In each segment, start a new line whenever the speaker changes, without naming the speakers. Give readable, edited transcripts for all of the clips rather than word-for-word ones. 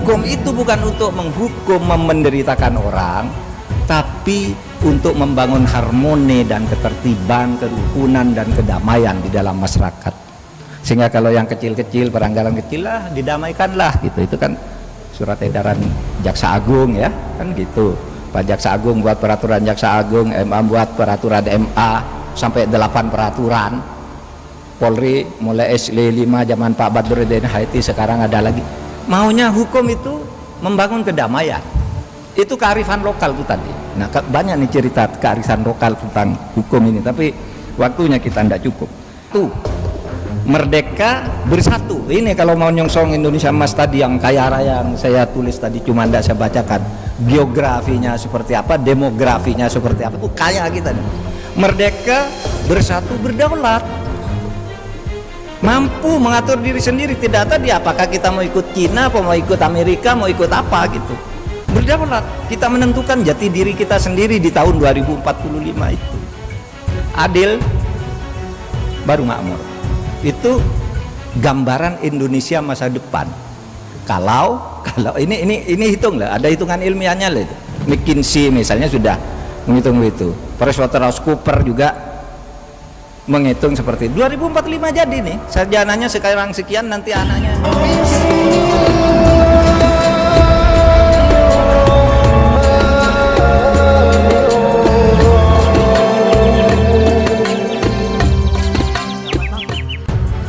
Hukum itu bukan untuk menghukum, menderitakan orang, tapi untuk membangun harmoni dan ketertiban, kerukunan dan kedamaian di dalam masyarakat. Sehingga kalau yang kecil-kecil, pelanggaran kecil lah didamaikanlah gitu. Itu kan surat edaran Jaksa Agung ya, kan gitu. Pak Jaksa Agung buat peraturan Jaksa Agung, MA buat peraturan MA, sampai 8 peraturan. Polri mulai SL 5 zaman Pak Badruddin Haiti, sekarang ada lagi. Maunya hukum itu membangun kedamaian. Itu kearifan lokal itu tadi. Nah, banyak nih cerita kearifan lokal tentang hukum ini, tapi waktunya kita tidak cukup. Tuh, merdeka bersatu. Ini kalau mau nyongsong Indonesia Emas tadi yang kaya raya yang saya tulis tadi, cuma tidak saya bacakan biografinya seperti apa, demografinya seperti apa. Itu kaya kita nih. Merdeka, bersatu, berdaulat. Mampu mengatur diri sendiri, tidak tadi apakah kita mau ikut Cina, apa mau ikut Amerika, mau ikut apa gitu. Berdaulat, kita menentukan jati diri kita sendiri di tahun 2045 itu. Adil, baru makmur. Itu gambaran Indonesia masa depan. Kalau ini hitung lah, ada hitungan ilmiahnya lah itu. McKinsey misalnya sudah menghitung itu. PricewaterhouseCoopers juga menghitung seperti 2045 jadi nih. Sarjananya sekarang sekian, nanti anaknya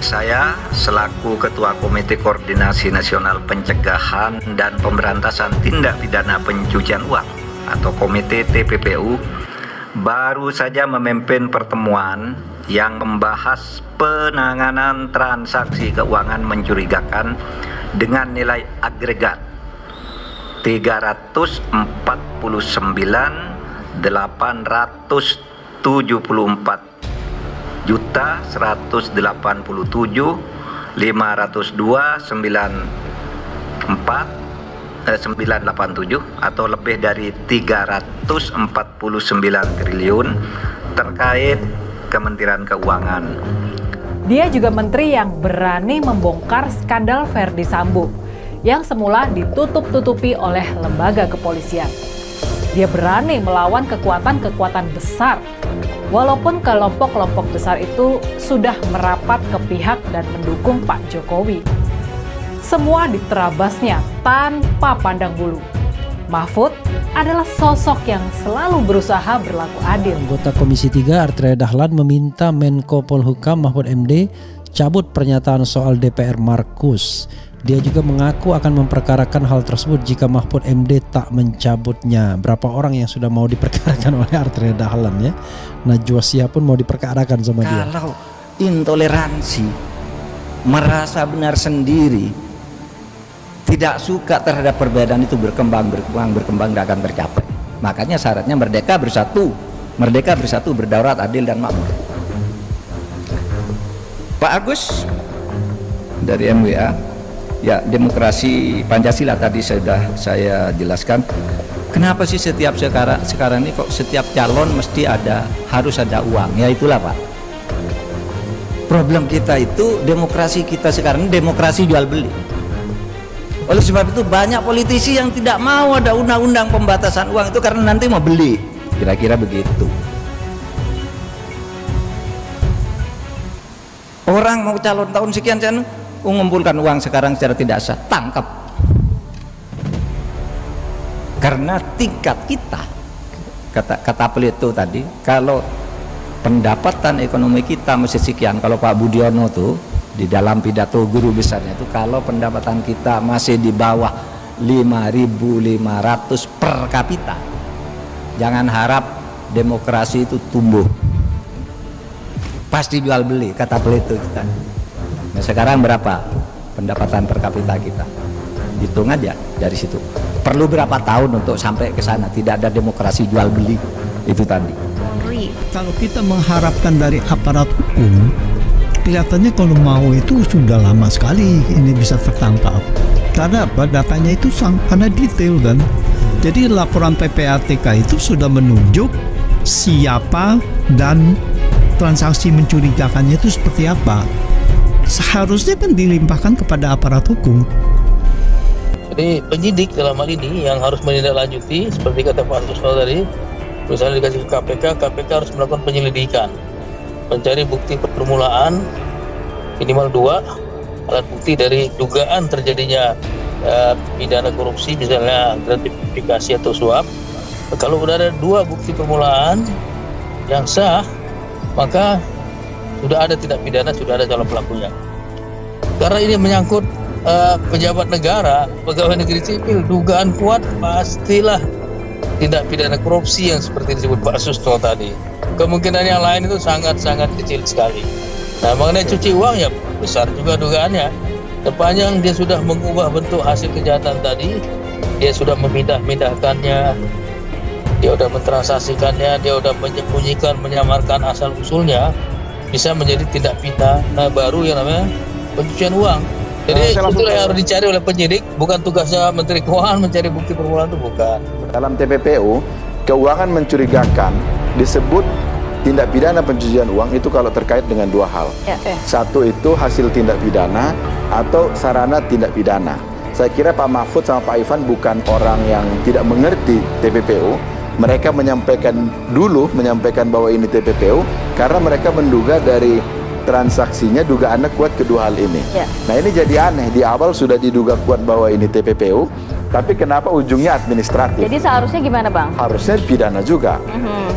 Saya selaku Ketua Komite Koordinasi Nasional Pencegahan dan Pemberantasan Tindak Pidana Pencucian Uang atau Komite TPPU baru saja memimpin pertemuan yang membahas penanganan transaksi keuangan mencurigakan dengan nilai agregat 344.502.987 atau lebih dari 349 triliun terkait Kementerian Keuangan.
Dia juga menteri yang berani membongkar skandal Verdi Sambo yang semula ditutup-tutupi oleh lembaga kepolisian. Dia berani melawan kekuatan-kekuatan besar, walaupun kelompok-kelompok besar itu sudah merapat ke pihak dan mendukung Pak Jokowi. Semua diterabasnya tanpa pandang bulu. Mahfud adalah sosok yang selalu berusaha berlaku adil.
Anggota Komisi 3 Arteria Dahlan meminta Menko Polhukam Mahfud MD cabut pernyataan soal DPR Markus. Dia juga mengaku akan memperkarakan hal tersebut jika Mahfud MD tak mencabutnya. Berapa orang yang sudah mau diperkarakan oleh Arteria Dahlan ya? Najwa Shihab pun mau diperkarakan sama dia.
Kalau intoleransi, merasa benar sendiri, tidak suka terhadap perbedaan itu berkembang tidak akan tercapai. Makanya syaratnya merdeka bersatu, berdaulat, adil dan makmur. Pak Agus dari MWA, ya demokrasi Pancasila tadi sudah saya jelaskan. Kenapa sih sekarang ini kok setiap calon mesti harus ada uang? Ya itulah Pak. Problem kita itu demokrasi kita sekarang ini demokrasi jual beli. Oleh sebab itu banyak politisi yang tidak mau ada undang-undang pembatasan uang itu karena nanti mau beli. Kira-kira begitu. Orang mau calon tahun sekian mengumpulkan uang sekarang secara tidak sah, tangkap. Karena tingkat kita, kata Plato tadi, kalau pendapatan ekonomi kita mesti sekian, kalau Pak Budiono tuh di dalam pidato guru besarnya itu, kalau pendapatan kita masih di bawah 5.500 per kapita, jangan harap demokrasi itu tumbuh, pasti jual beli, kata Plato kita. Nah sekarang berapa pendapatan per kapita kita? Hitung aja dari situ. Perlu berapa tahun untuk sampai ke sana? Tidak ada demokrasi jual beli itu tadi.
Kalau kita mengharapkan dari aparat hukum, kelihatannya kalau mau itu sudah lama sekali ini bisa tertangkap. Karena datanya itu sangat detail kan. Jadi laporan PPATK itu sudah menunjuk siapa dan transaksi mencurigakannya itu seperti apa. Seharusnya kan dilimpahkan kepada aparat hukum.
Jadi penyidik dalam hal ini yang harus menindaklanjuti seperti kata Pak Susno tadi, misalnya dikasih ke KPK harus melakukan penyelidikan, mencari bukti permulaan minimal 2 alat bukti dari dugaan terjadinya pidana korupsi, misalnya gratifikasi atau suap. Kalau sudah ada 2 bukti permulaan yang sah, maka sudah ada tindak pidana, sudah ada calon pelakunya. Karena ini menyangkut pejabat negara, pegawai negeri sipil, dugaan kuat pastilah tindak pidana korupsi yang seperti disebut Pak Susno tadi. Kemungkinan yang lain itu sangat-sangat kecil sekali. Nah, mengenai cuci uang ya besar juga dugaannya. Sepanjang dia sudah mengubah bentuk hasil kejahatan tadi, dia sudah memindahkannya, dia sudah mentransaksikannya, dia sudah menyembunyikan, menyamarkan asal usulnya, bisa menjadi tindak pidana baru yang namanya pencucian uang. Jadi itulah yang harus dicari oleh penyidik, bukan tugasnya Menteri Keuangan mencari bukti permulaan, itu bukan.
Dalam TPPU, keuangan mencurigakan disebut tindak pidana pencucian uang itu kalau terkait dengan 2 hal. Satu itu hasil tindak pidana atau sarana tindak pidana. Saya kira Pak Mahfud sama Pak Ivan bukan orang yang tidak mengerti TPPU. Mereka menyampaikan bahwa ini TPPU karena mereka menduga dari transaksinya dugaannya kuat kedua hal ini. Nah, ini jadi aneh, di awal sudah diduga kuat bahwa ini TPPU, tapi kenapa ujungnya administratif?
Jadi seharusnya gimana, Bang?
Harusnya pidana juga.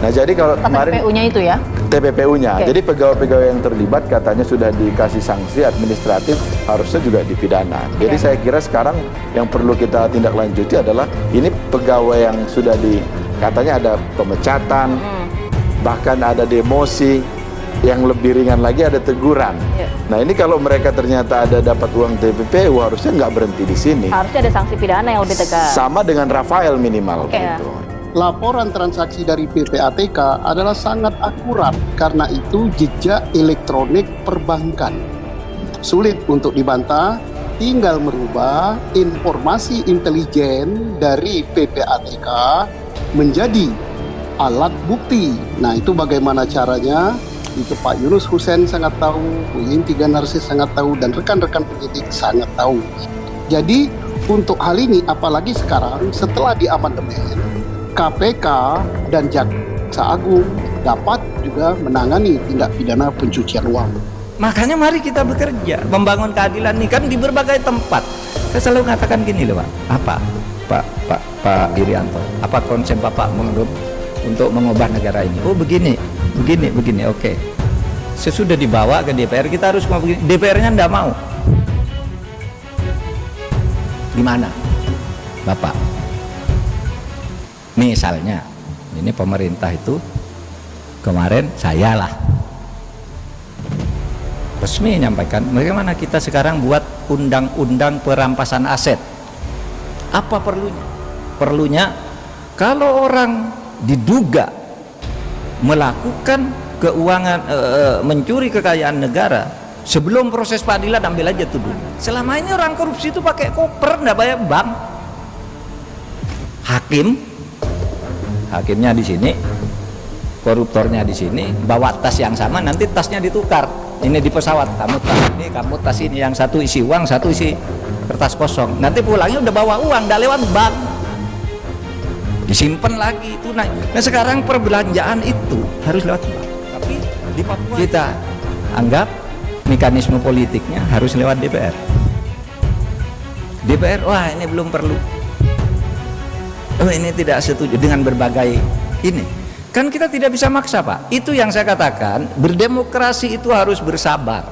Nah, jadi kalau kemarin
TPPU-nya itu ya?
TPPU-nya. Jadi pegawai-pegawai yang terlibat katanya sudah dikasih sanksi administratif, harusnya juga dipidana. Jadi saya kira sekarang yang perlu kita tindak lanjuti adalah ini pegawai yang sudah katanya ada pemecatan, bahkan ada demosi, yang lebih ringan lagi ada teguran. Nah, ini kalau mereka ternyata ada dapat uang TPPU, harusnya nggak berhenti di sini.
Harusnya ada sanksi pidana yang lebih tegas.
Sama dengan Rafael minimal. Gitu.
Laporan transaksi dari PPATK adalah sangat akurat karena itu jejak elektronik perbankan. Sulit untuk dibantah, tinggal merubah informasi intelijen dari PPATK menjadi alat bukti. Nah, itu bagaimana caranya? Itu Pak Yunus Hussein sangat tahu, Bu Yenti Ganarsi sangat tahu, dan rekan-rekan penyidik sangat tahu. Jadi untuk hal ini, apalagi sekarang setelah diamandemen, KPK dan Jaksa Agung dapat juga menangani tindak pidana pencucian uang.
Makanya mari kita bekerja membangun keadilan ini kan di berbagai tempat. Saya selalu mengatakan gini loh, Pak. Pak Irianto, apa konsep Bapak untuk mengubah negara ini? Oh, begini, oke. Sesudah dibawa ke DPR, kita harus ngomong begini. DPR-nya enggak mau. Gimana, Bapak? Misalnya, ini pemerintah itu kemarin saya lah resmi menyampaikan bagaimana kita sekarang buat undang-undang perampasan aset. Apa perlunya? Perlunya kalau orang diduga melakukan keuangan mencuri kekayaan negara, sebelum proses pengadilan ambil aja tuduh. Selama ini orang korupsi itu pakai koper, enggak bayar bank. Hakimnya di sini, koruptornya di sini, bawa tas yang sama, nanti tasnya ditukar. Ini di pesawat, kamu tas ini, kamu tas ini, yang satu isi uang, satu isi kertas kosong. Nanti pulangnya udah bawa uang, udah lewat bank, disimpan lagi tunai. Nah, sekarang perbelanjaan itu harus lewat bank. Tapi di Papua kita anggap mekanisme politiknya harus lewat DPR. DPR, wah ini belum perlu. Oh, ini tidak setuju dengan berbagai ini. Kan kita tidak bisa maksa, Pak. Itu yang saya katakan, berdemokrasi itu harus bersabar.